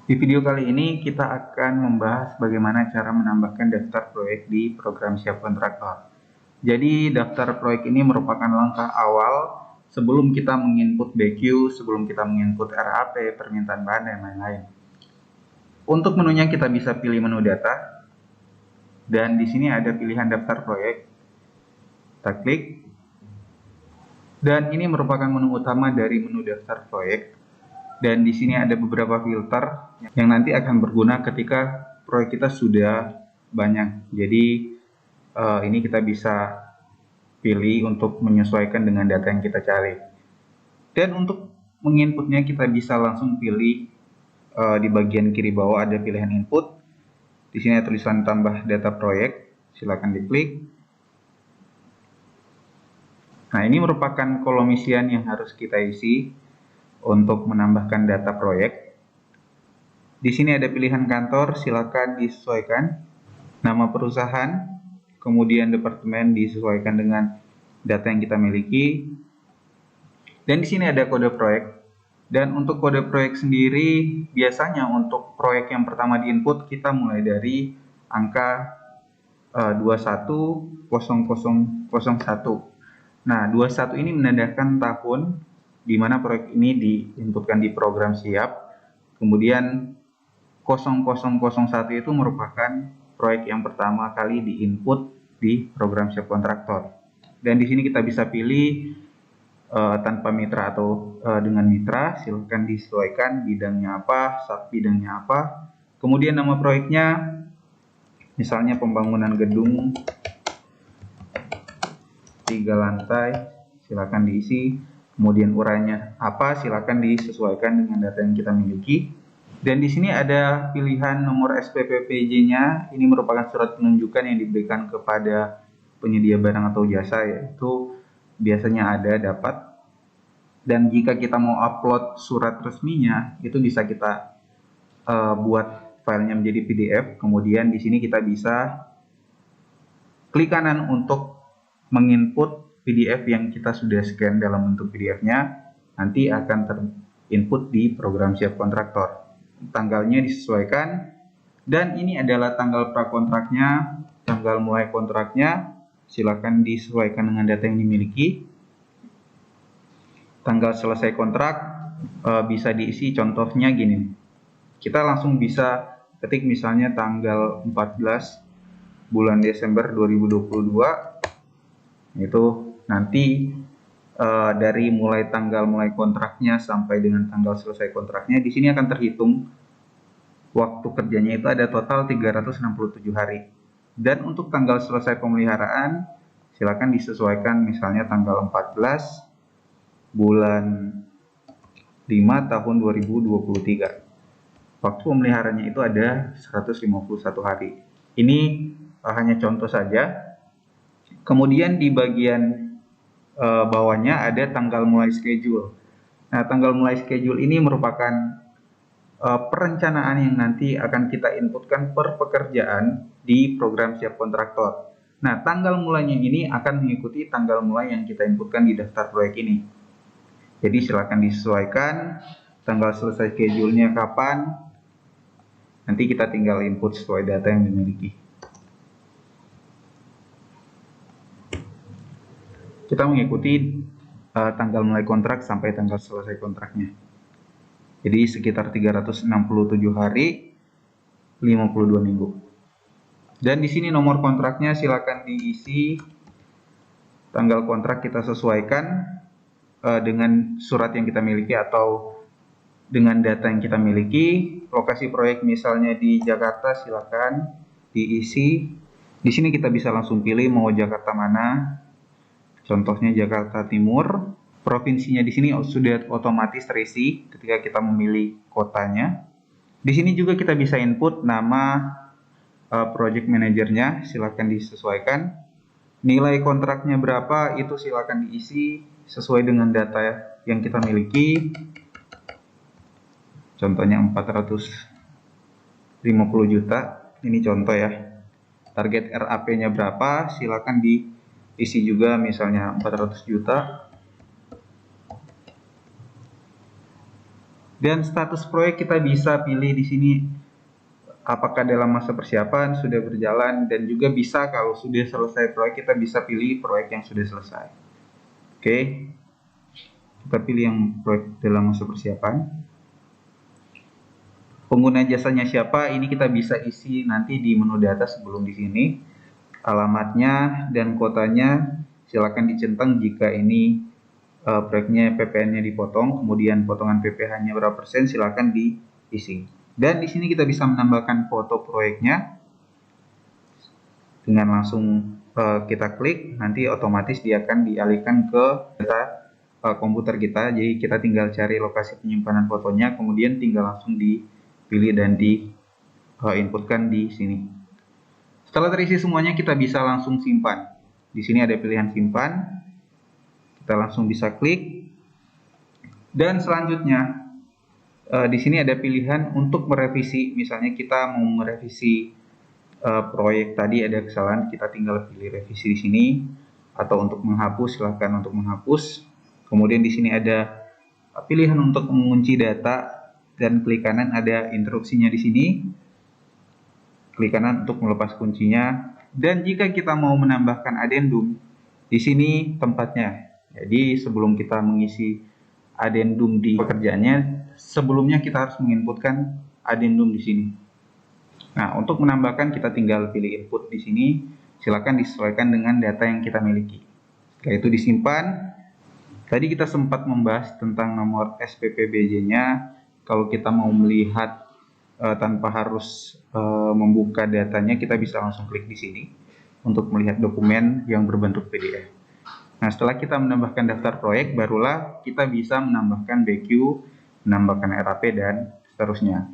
Di video kali ini kita akan membahas bagaimana cara menambahkan daftar proyek di program Siap Kontraktor. Jadi daftar proyek ini merupakan langkah awal sebelum kita menginput BQ, sebelum kita menginput RAP, permintaan bahan, dan lain-lain. Untuk menunya kita bisa pilih menu data, dan di sini ada pilihan daftar proyek. Kita klik, dan ini merupakan menu utama dari menu daftar proyek. Dan di sini ada beberapa filter yang nanti akan berguna ketika proyek kita sudah banyak. Jadi ini kita bisa pilih untuk menyesuaikan dengan data yang kita cari. Dan untuk menginputnya kita bisa langsung pilih di bagian kiri bawah ada pilihan input. Di sini ada tulisan tambah data proyek, silakan diklik. Nah, ini merupakan kolom isian yang harus kita isi untuk menambahkan data proyek. Di sini ada pilihan kantor, silakan disesuaikan. Nama perusahaan, kemudian departemen disesuaikan dengan data yang kita miliki. Dan di sini ada kode proyek. Dan untuk kode proyek sendiri, biasanya untuk proyek yang pertama di input, kita mulai dari angka 210001. Nah, 21 ini menandakan tahun di mana proyek ini diinputkan di program Siap. Kemudian 0001 itu merupakan proyek yang pertama kali diinput di program Siap Kontraktor. Dan di sini kita bisa pilih tanpa mitra atau dengan mitra, silakan disesuaikan bidangnya apa, sub bidangnya apa. Kemudian nama proyeknya, misalnya pembangunan gedung 3 lantai, silakan diisi. Kemudian uraiannya apa, silakan disesuaikan dengan data yang kita miliki. Dan di sini ada pilihan nomor SPPPJ-nya. Ini merupakan surat penunjukan yang diberikan kepada penyedia barang atau jasa, yaitu biasanya ada dapat. Dan jika kita mau upload surat resminya, itu bisa kita buat filenya menjadi PDF. Kemudian di sini kita bisa klik kanan untuk menginput PDF yang kita sudah scan dalam bentuk PDF-nya, nanti akan terinput di program Siap Kontraktor. Tanggalnya disesuaikan, dan ini adalah tanggal prakontraknya, tanggal mulai kontraknya, silakan disesuaikan dengan data yang dimiliki. Tanggal selesai kontrak bisa diisi, contohnya gini. Kita langsung bisa ketik misalnya tanggal 14 bulan Desember 2022. Itu nanti dari mulai tanggal mulai kontraknya sampai dengan tanggal selesai kontraknya, di sini akan terhitung waktu kerjanya itu ada total 367 hari. Dan untuk tanggal selesai pemeliharaan, silakan disesuaikan misalnya tanggal 14 bulan 5 tahun 2023. Waktu pemeliharaannya itu ada 151 hari. Ini hanya contoh saja. Kemudian di bagian bawahnya ada tanggal mulai schedule. Nah, tanggal mulai schedule ini merupakan perencanaan yang nanti akan kita inputkan per pekerjaan di program Siap Kontraktor. Nah, tanggal mulainya ini akan mengikuti tanggal mulai yang kita inputkan di daftar proyek ini. Jadi silakan disesuaikan tanggal selesai schedule-nya kapan. Nanti kita tinggal input sesuai data yang dimiliki. Kita mengikuti tanggal mulai kontrak sampai tanggal selesai kontraknya. Jadi sekitar 367 hari, 52 minggu. Dan di sini nomor kontraknya silakan diisi, tanggal kontrak kita sesuaikan dengan surat yang kita miliki atau dengan data yang kita miliki. Lokasi proyek misalnya di Jakarta, silakan diisi. Di sini kita bisa langsung pilih mau Jakarta mana. Contohnya Jakarta Timur. Provinsinya di sini sudah otomatis terisi ketika kita memilih kotanya. Di sini juga kita bisa input nama project manajernya, silakan disesuaikan. Nilai kontraknya berapa, itu silakan diisi sesuai dengan data yang kita miliki. Contohnya 450 juta, ini contoh ya. Target RAP-nya berapa, silakan diisi juga misalnya 400 juta. Dan status proyek kita bisa pilih di sini apakah dalam masa persiapan, sudah berjalan, dan juga bisa kalau sudah selesai proyek kita bisa pilih proyek yang sudah selesai. Oke, kita pilih yang proyek dalam masa persiapan. Pengguna jasanya siapa? Ini kita bisa isi nanti di menu data sebelum di sini. Alamatnya dan kotanya silakan dicentang jika ini proyeknya PPN-nya dipotong, kemudian potongan PPh-nya berapa persen silakan diisi. Dan di sini kita bisa menambahkan foto proyeknya dengan langsung kita klik, nanti otomatis dia akan dialihkan ke data komputer kita. Jadi kita tinggal cari lokasi penyimpanan fotonya, kemudian tinggal langsung dipilih dan diinputkan di sini. Setelah terisi semuanya, kita bisa langsung simpan. Di sini ada pilihan simpan. Kita langsung bisa klik. Dan selanjutnya, di sini ada pilihan untuk merevisi. Misalnya kita mau merevisi proyek tadi ada kesalahan, kita tinggal pilih revisi di sini. Atau untuk menghapus, silahkan untuk menghapus. Kemudian di sini ada pilihan untuk mengunci data. Dan klik kanan ada interupsinya di sini. Klik kanan untuk melepas kuncinya. Dan jika kita mau menambahkan addendum, di sini tempatnya. Jadi sebelum kita mengisi addendum di pekerjaannya, sebelumnya kita harus menginputkan addendum di sini. Nah, untuk menambahkan kita tinggal pilih input di sini. Silakan disesuaikan dengan data yang kita miliki. Setelah itu disimpan. Tadi kita sempat membahas tentang nomor SPPBJ-nya. Kalau kita mau melihat tanpa harus membuka datanya, kita bisa langsung klik di sini untuk melihat dokumen yang berbentuk PDF. Nah, setelah kita menambahkan daftar proyek, barulah kita bisa menambahkan BQ, menambahkan RAP, dan seterusnya.